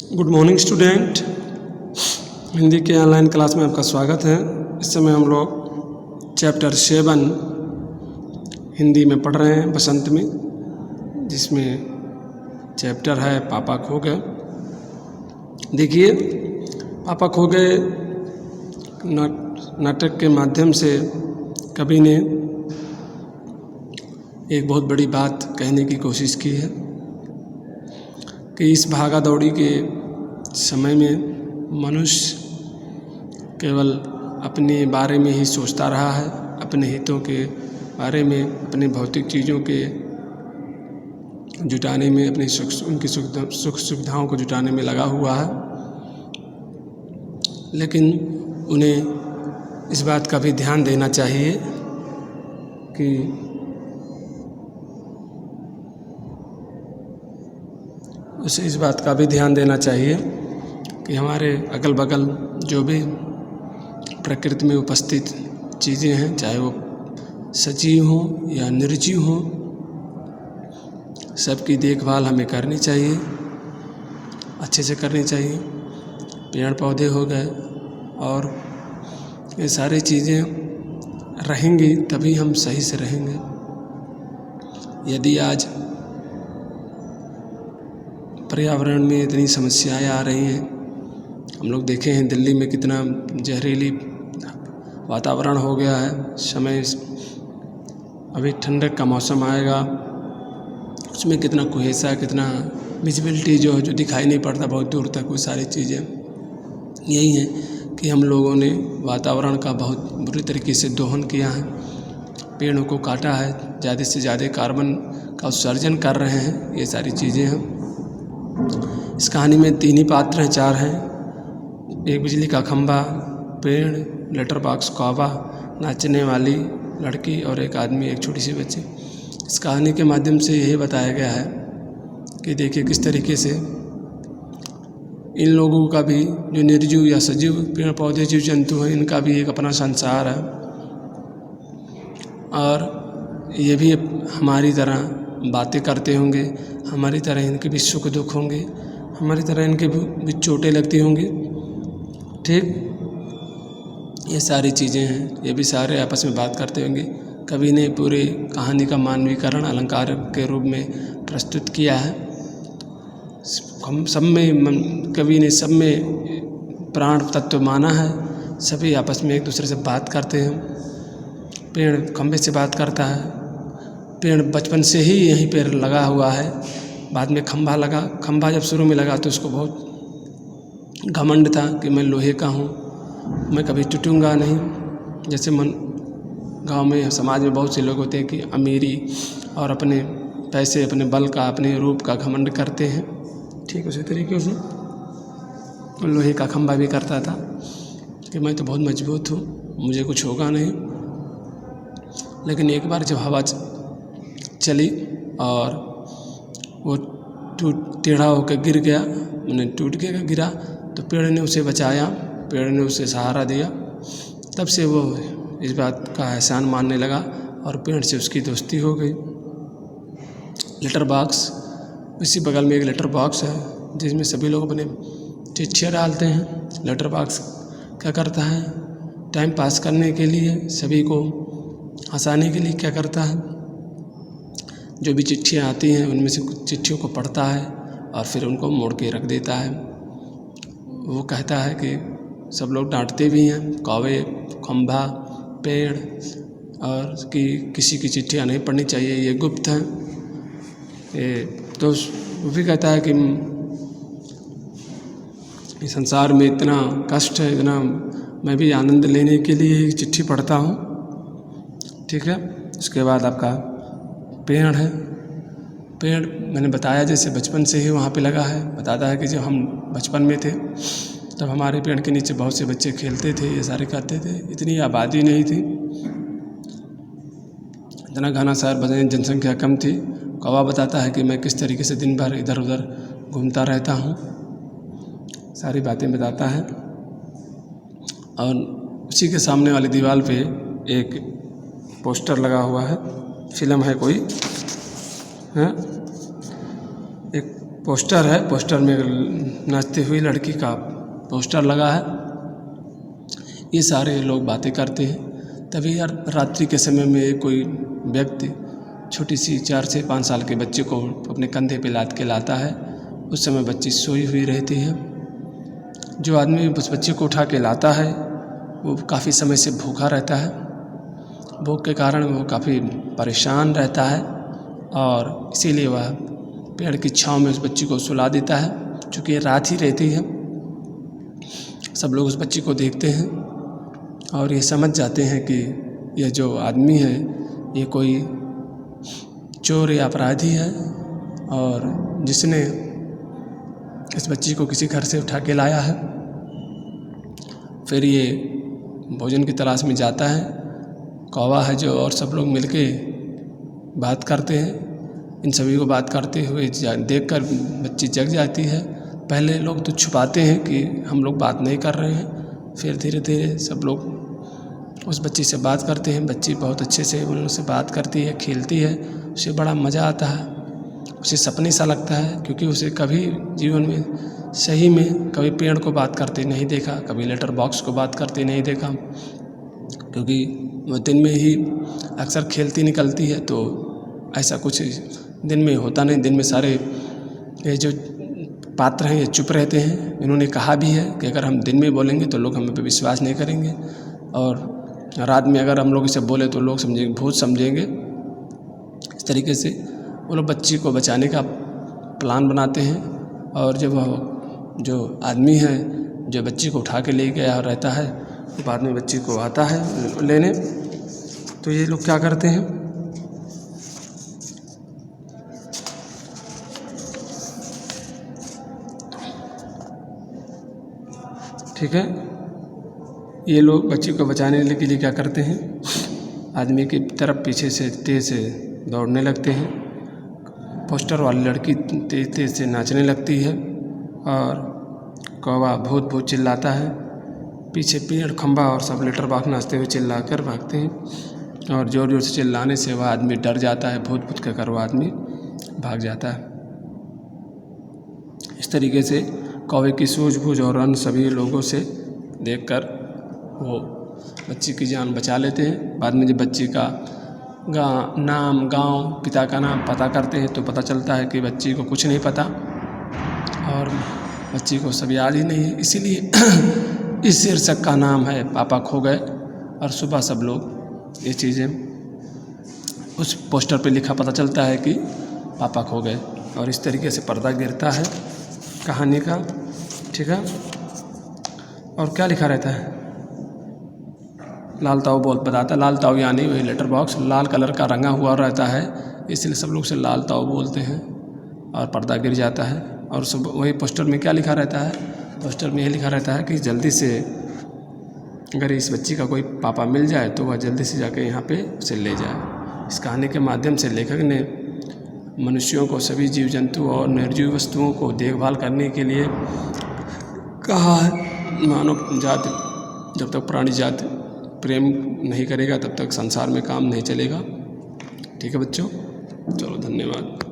Good morning student. Hindi के online class में आपका स्वागत है। इस समय हम लोग चैप्टर 7 हिंदी में पढ़ रहे हैं बसंत में, जिसमें चैप्टर है पापा खो गए। देखिए, पापा खो गए नाटक के माध्यम से कवि ने एक बहुत बड़ी बात कहने की कोशिश की है कि इस भागा दौड़ी के समय में मनुष्य केवल अपने बारे में ही सोचता रहा है, अपने हितों के बारे में, अपने भौतिक चीज़ों के जुटाने में, अपनी उनकी सुख सुविधाओं को जुटाने में लगा हुआ है। लेकिन उन्हें इस बात का भी ध्यान देना चाहिए कि उसे इस बात का भी ध्यान देना चाहिए कि हमारे अगल बगल जो भी प्रकृति में उपस्थित चीज़ें हैं, चाहे वो सजीव हों या निर्जीव हों, सबकी देखभाल हमें करनी चाहिए, अच्छे से करनी चाहिए। पेड़ पौधे हो गए और ये सारी चीज़ें रहेंगी तभी हम सही से रहेंगे। यदि आज पर्यावरण में इतनी समस्याएं आ रही हैं, हम लोग देखे हैं दिल्ली में कितना जहरीली वातावरण हो गया है। समय अभी ठंडक का मौसम आएगा, उसमें कितना कुहेसा, कितना विजिबिलिटी जो दिखाई नहीं पड़ता बहुत दूर तक। वो सारी चीज़ें यही हैं कि हम लोगों ने वातावरण का बहुत बुरी तरीके से दोहन किया है, पेड़ों को काटा है, ज़्यादा से ज़्यादा कार्बन का उत्सर्जन कर रहे हैं। ये सारी चीज़ें हैं। इस कहानी में 3 ही पात्र हैं, 4 हैं। एक बिजली का खंभा, पेड़, लेटर बॉक्स, कौवा, नाचने वाली लड़की और एक आदमी, एक छोटी सी बच्ची। इस कहानी के माध्यम से यही बताया गया है कि देखिए किस तरीके से इन लोगों का भी, जो निर्जीव या सजीव पेड़ पौधे जीव जंतु हैं, इनका भी एक अपना संसार है और ये भी हमारी तरह बातें करते होंगे, हमारी तरह इनके भी सुख दुख होंगे, हमारी तरह इनके भी चोटें लगती होंगी। ठीक, ये सारी चीज़ें हैं, ये भी सारे आपस में बात करते होंगे। कवि ने पूरी कहानी का मानवीकरण अलंकार के रूप में प्रस्तुत किया है। हम सब में, कवि ने सब में प्राण तत्व माना है। सभी आपस में एक दूसरे से बात करते हैं। पेड़ खंभे से बात करता है। पेड़ बचपन से ही यहीं पर लगा हुआ है, बाद में खंभा लगा। खंभा जब शुरू में लगा तो उसको बहुत घमंड था कि मैं लोहे का हूँ, मैं कभी टूटूंगा नहीं। जैसे गांव में, समाज में बहुत से लोग होते हैं कि अमीरी और अपने पैसे, अपने बल का, अपने रूप का घमंड करते हैं। ठीक उसी तरीके से लोहे का खंभा भी करता था कि मैं तो बहुत मजबूत हूँ, मुझे कुछ होगा नहीं। लेकिन एक बार जब हवा चली और वो टेढ़ा होकर गिर गया, मैंने टूट के गिरा, तो पेड़ ने उसे बचाया, पेड़ ने उसे सहारा दिया। तब से वो इस बात का एहसान मानने लगा और पेड़ से उसकी दोस्ती हो गई। लेटर बॉक्स, इसी बगल में एक लेटर बॉक्स है जिसमें सभी लोग अपने चिट्ठियाँ डालते हैं। लेटर बॉक्स क्या करता है, टाइम पास करने के लिए, सभी को हंसाने के लिए क्या करता है, जो भी चिट्ठियाँ आती हैं उनमें से कुछ चिट्ठियों को पढ़ता है और फिर उनको मोड़ के रख देता है। वो कहता है कि सब लोग डांटते भी हैं, कौवे, खंभा, पेड़, और कि किसी की चिट्ठियाँ नहीं पढ़नी चाहिए, ये गुप्त हैं। तो वो भी कहता है कि इस संसार में इतना कष्ट है, इतना मैं भी आनंद लेने के लिए ही चिट्ठी पढ़ता हूँ। ठीक है। उसके बाद आपका पेड़ है। पेड़ मैंने बताया जैसे बचपन से ही वहाँ पे लगा है। बताता है कि जब हम बचपन में थे तब हमारे पेड़ के नीचे बहुत से बच्चे खेलते थे, ये सारे करते थे। इतनी आबादी नहीं थी, इतना घना शहर, जनसंख्या कम थी। कौवा बताता है कि मैं किस तरीके से दिन भर इधर उधर घूमता रहता हूँ, सारी बातें बताता है। और उसी के सामने वाली दीवार पे एक पोस्टर लगा हुआ है, फिल्म है कोई, है एक पोस्टर है, पोस्टर में नाचती हुई लड़की का पोस्टर लगा है। ये सारे लोग बातें करते हैं। तभी यार रात्रि के समय में कोई व्यक्ति छोटी सी 4 से 5 साल के बच्चे को अपने कंधे पे लाद के लाता है। उस समय बच्ची सोई हुई रहती है। जो आदमी उस बच्चे को उठा के लाता है वो काफ़ी समय से भूखा रहता है। भूख के कारण वो काफ़ी परेशान रहता है और इसीलिए वह पेड़ की छाँव में उस बच्ची को सुला देता है। चूँकि रात ही रहती है, सब लोग उस बच्ची को देखते हैं और ये समझ जाते हैं कि यह जो आदमी है ये कोई चोर या अपराधी है और जिसने इस बच्ची को किसी घर से उठा के लाया है। फिर ये भोजन की तलाश में जाता है। कौवा है जो और सब लोग मिलके बात करते हैं। इन सभी को बात करते हुए देखकर बच्ची जग जाती है। पहले लोग तो छुपाते हैं कि हम लोग बात नहीं कर रहे हैं, फिर धीरे धीरे सब लोग उस बच्ची से बात करते हैं। बच्ची बहुत अच्छे से उन लोगों से बात करती है, खेलती है। उसे बड़ा मज़ा आता है, उसे सपने सा लगता है, क्योंकि उसे कभी जीवन में सही में कभी पेड़ को बात करते नहीं देखा, कभी लेटर बॉक्स को बात करते नहीं देखा। क्योंकि वो दिन में ही अक्सर खेलती निकलती है, तो ऐसा कुछ दिन में होता नहीं। दिन में सारे ये जो पात्र हैं ये चुप रहते हैं। इन्होंने कहा भी है कि अगर हम दिन में बोलेंगे तो लोग हम पे विश्वास नहीं करेंगे और रात में अगर हम लोग इसे बोले तो लोग समझेंगे, भूत समझेंगे। इस तरीके से वो लोग बच्ची को बचाने का प्लान बनाते हैं। और जब जो आदमी है जो बच्ची को उठा के ले गया रहता है, बाद में बच्ची को आता है लेने, तो ये लोग क्या करते हैं, ठीक है, ये लोग बच्ची को बचाने के लिए क्या करते हैं, आदमी की तरफ पीछे से तेज़ से दौड़ने लगते हैं। पोस्टर वाली लड़की तेज़ तेज़ से नाचने लगती है और कौवा भूत भूत चिल्लाता है। पीछे पेड़, खंभा और सब लेटर बॉक्स नाचते हुए चिल्ला कर भागते हैं और ज़ोर ज़ोर से चिल्लाने से वह आदमी डर जाता है। भूत भूत कहकर वह आदमी भाग जाता है। इस तरीके से कौवे की सूझबूझ और अन्य सभी लोगों से देखकर वो बच्ची की जान बचा लेते हैं। बाद में जब बच्ची का नाम, गांव, पिता का नाम पता करते हैं तो पता चलता है कि बच्ची को कुछ नहीं पता और बच्ची को सब याद ही नहीं है। इसीलिए इस शीर्षक का नाम है पापा खो गए। और सुबह सब लोग ये चीज़ें उस पोस्टर पे लिखा पता चलता है कि पापा खो गए और इस तरीके से पर्दा गिरता है कहानी का, ठीक है। और क्या लिखा रहता है, लाल ताऊ बोल बताता है। लाल ताऊ यानी वही लेटर बॉक्स लाल कलर का रंगा हुआ रहता है, इसलिए सब लोग उसे लाल ताऊ बोलते हैं। और पर्दा गिर जाता है और सब वही पोस्टर में क्या लिखा रहता है, पोस्टर में यह लिखा रहता है कि जल्दी से अगर इस बच्ची का कोई पापा मिल जाए तो वह जल्दी से जाके यहाँ पे उसे ले जाए। इस कहानी के माध्यम से लेखक ने मनुष्यों को, सभी जीव जंतु और निर्जीव वस्तुओं को देखभाल करने के लिए कहा है। मानव जाति जब तक प्राणी जाति प्रेम नहीं करेगा तब तक संसार में काम नहीं चलेगा। ठीक है बच्चों, चलो धन्यवाद।